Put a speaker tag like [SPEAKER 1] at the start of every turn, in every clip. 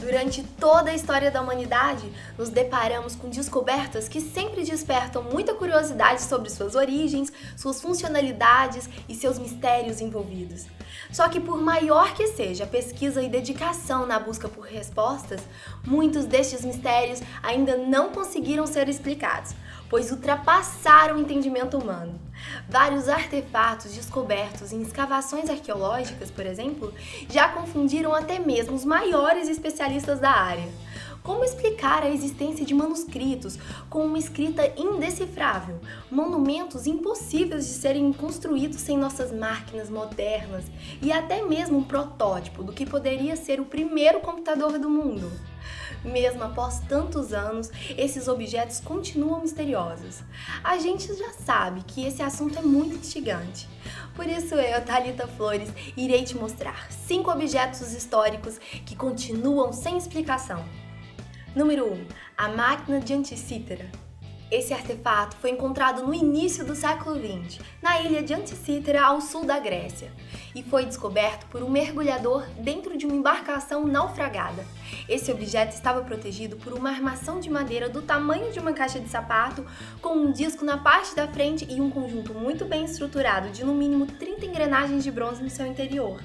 [SPEAKER 1] Durante toda a história da humanidade, nos deparamos com descobertas que sempre despertam muita curiosidade sobre suas origens, suas funcionalidades e seus mistérios envolvidos. Só que por maior que seja a pesquisa e dedicação na busca por respostas, muitos destes mistérios ainda não conseguiram ser explicados, pois ultrapassaram o entendimento humano. Vários artefatos descobertos em escavações arqueológicas, por exemplo, já confundiram até mesmo os maiores especialistas da área. Como explicar a existência de manuscritos com uma escrita indecifrável, monumentos impossíveis de serem construídos sem nossas máquinas modernas e até mesmo um protótipo do que poderia ser o primeiro computador do mundo? Mesmo após tantos anos, esses objetos continuam misteriosos. A gente já sabe que esse assunto é muito instigante. Por isso eu, Thalita Flores, irei te mostrar 5 objetos históricos que continuam sem explicação. Número 1. A máquina de Anticítera. Esse artefato foi encontrado no início do século XX, na ilha de Anticítera, ao sul da Grécia, e foi descoberto por um mergulhador dentro de uma embarcação naufragada. Esse objeto estava protegido por uma armação de madeira do tamanho de uma caixa de sapato, com um disco na parte da frente e um conjunto muito bem estruturado de no mínimo 30 engrenagens de bronze no seu interior.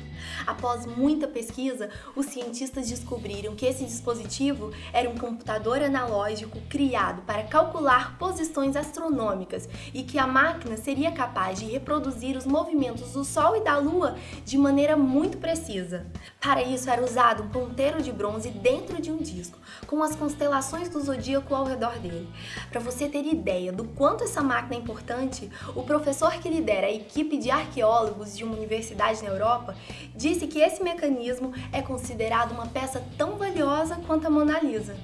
[SPEAKER 1] Após muita pesquisa, os cientistas descobriram que esse dispositivo era um computador analógico criado para calcular posições astronômicas e que a máquina seria capaz de reproduzir os movimentos do Sol e da Lua de maneira muito precisa. Para isso era usado um ponteiro de bronze dentro de um disco, com as constelações do zodíaco ao redor dele. Para você ter ideia do quanto essa máquina é importante, o professor que lidera a equipe de arqueólogos de uma universidade na Europa disse que esse mecanismo é considerado uma peça tão valiosa quanto a Mona Lisa.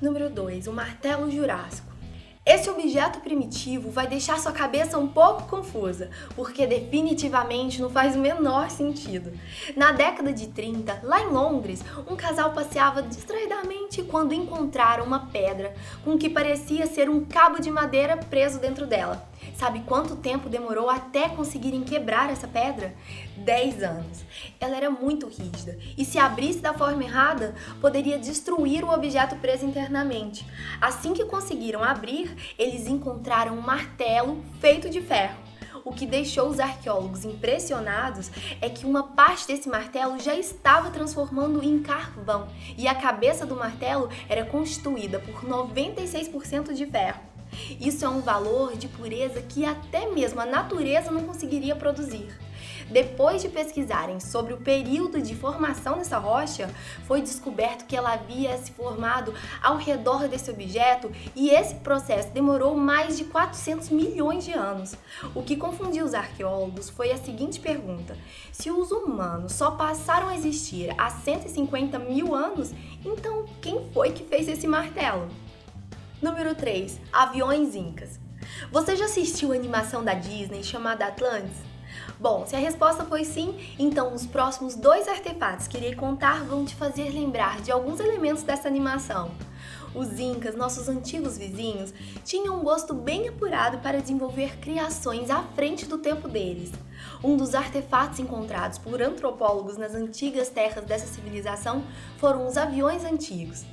[SPEAKER 1] Número 2. O martelo jurássico. Esse objeto primitivo vai deixar sua cabeça um pouco confusa, porque definitivamente não faz o menor sentido. Na década de 30, lá em Londres, um casal passeava distraidamente quando encontraram uma pedra com o que parecia ser um cabo de madeira preso dentro dela. Sabe quanto tempo demorou até conseguirem quebrar essa pedra? 10 anos. Ela era muito rígida e, se abrisse da forma errada, poderia destruir o objeto preso internamente. Assim que conseguiram abrir, eles encontraram um martelo feito de ferro. O que deixou os arqueólogos impressionados é que uma parte desse martelo já estava transformando em carvão e a cabeça do martelo era constituída por 96% de ferro. Isso é um valor de pureza que até mesmo a natureza não conseguiria produzir. Depois de pesquisarem sobre o período de formação dessa rocha, foi descoberto que ela havia se formado ao redor desse objeto e esse processo demorou mais de 400 milhões de anos. O que confundiu os arqueólogos foi a seguinte pergunta: se os humanos só passaram a existir há 150 mil anos, então quem foi que fez esse martelo? Número 3. Aviões incas. Você já assistiu a animação da Disney chamada Atlantis? Bom, se a resposta foi sim, então os próximos 2 artefatos que irei contar vão te fazer lembrar de alguns elementos dessa animação. Os incas, nossos antigos vizinhos, tinham um gosto bem apurado para desenvolver criações à frente do tempo deles. Um dos artefatos encontrados por antropólogos nas antigas terras dessa civilização foram os aviões antigos.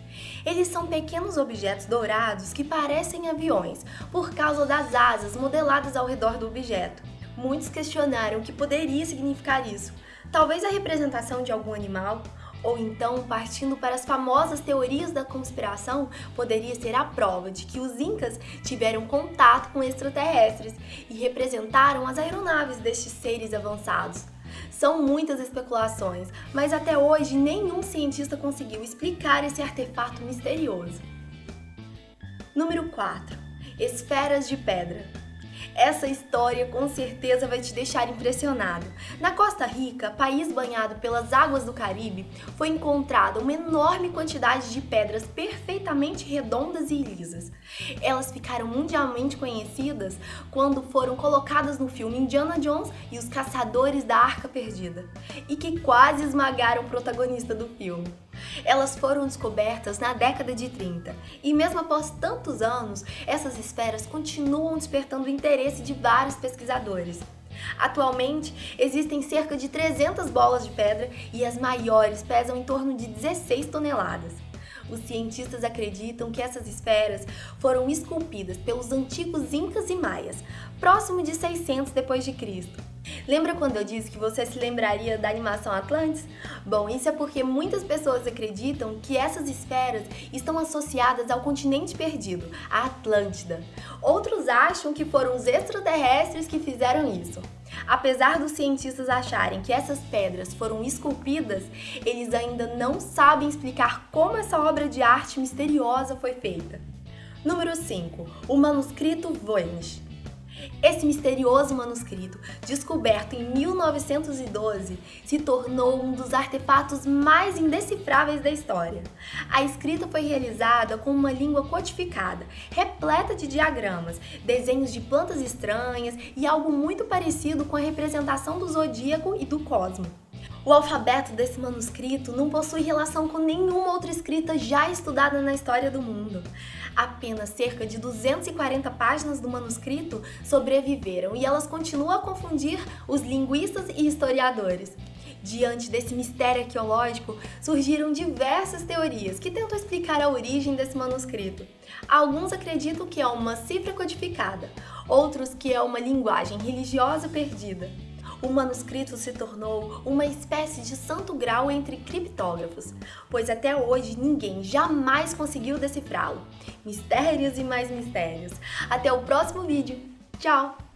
[SPEAKER 1] Eles são pequenos objetos dourados que parecem aviões por causa das asas modeladas ao redor do objeto. Muitos questionaram o que poderia significar isso. Talvez a representação de algum animal? Ou então, partindo para as famosas teorias da conspiração, poderia ser a prova de que os incas tiveram contato com extraterrestres e representaram as aeronaves destes seres avançados. São muitas especulações, mas até hoje nenhum cientista conseguiu explicar esse artefato misterioso. Número 4. Esferas de pedra. Essa história com certeza vai te deixar impressionado. Na Costa Rica, país banhado pelas águas do Caribe, foi encontrada uma enorme quantidade de pedras perfeitamente redondas e lisas. Elas ficaram mundialmente conhecidas quando foram colocadas no filme Indiana Jones e os Caçadores da Arca Perdida, e que quase esmagaram o protagonista do filme. Elas foram descobertas na década de 30 e mesmo após tantos anos, essas esferas continuam despertando o interesse de vários pesquisadores. Atualmente, existem cerca de 300 bolas de pedra e as maiores pesam em torno de 16 toneladas. Os cientistas acreditam que essas esferas foram esculpidas pelos antigos Incas e Maias, próximo de 600 d.C. Lembra quando eu disse que você se lembraria da animação Atlantis? Bom, isso é porque muitas pessoas acreditam que essas esferas estão associadas ao continente perdido, a Atlântida. Outros acham que foram os extraterrestres que fizeram isso. Apesar dos cientistas acharem que essas pedras foram esculpidas, eles ainda não sabem explicar como essa obra de arte misteriosa foi feita. Número 5. O manuscrito Voynich. Esse misterioso manuscrito, descoberto em 1912, se tornou um dos artefatos mais indecifráveis da história. A escrita foi realizada com uma língua codificada, repleta de diagramas, desenhos de plantas estranhas e algo muito parecido com a representação do zodíaco e do cosmo. O alfabeto desse manuscrito não possui relação com nenhuma outra escrita já estudada na história do mundo. Apenas cerca de 240 páginas do manuscrito sobreviveram e elas continuam a confundir os linguistas e historiadores. Diante desse mistério arqueológico, surgiram diversas teorias que tentam explicar a origem desse manuscrito. Alguns acreditam que é uma cifra codificada, outros que é uma linguagem religiosa perdida. O manuscrito se tornou uma espécie de santo grau entre criptógrafos, pois até hoje ninguém jamais conseguiu decifrá-lo. Mistérios e mais mistérios. Até o próximo vídeo. Tchau!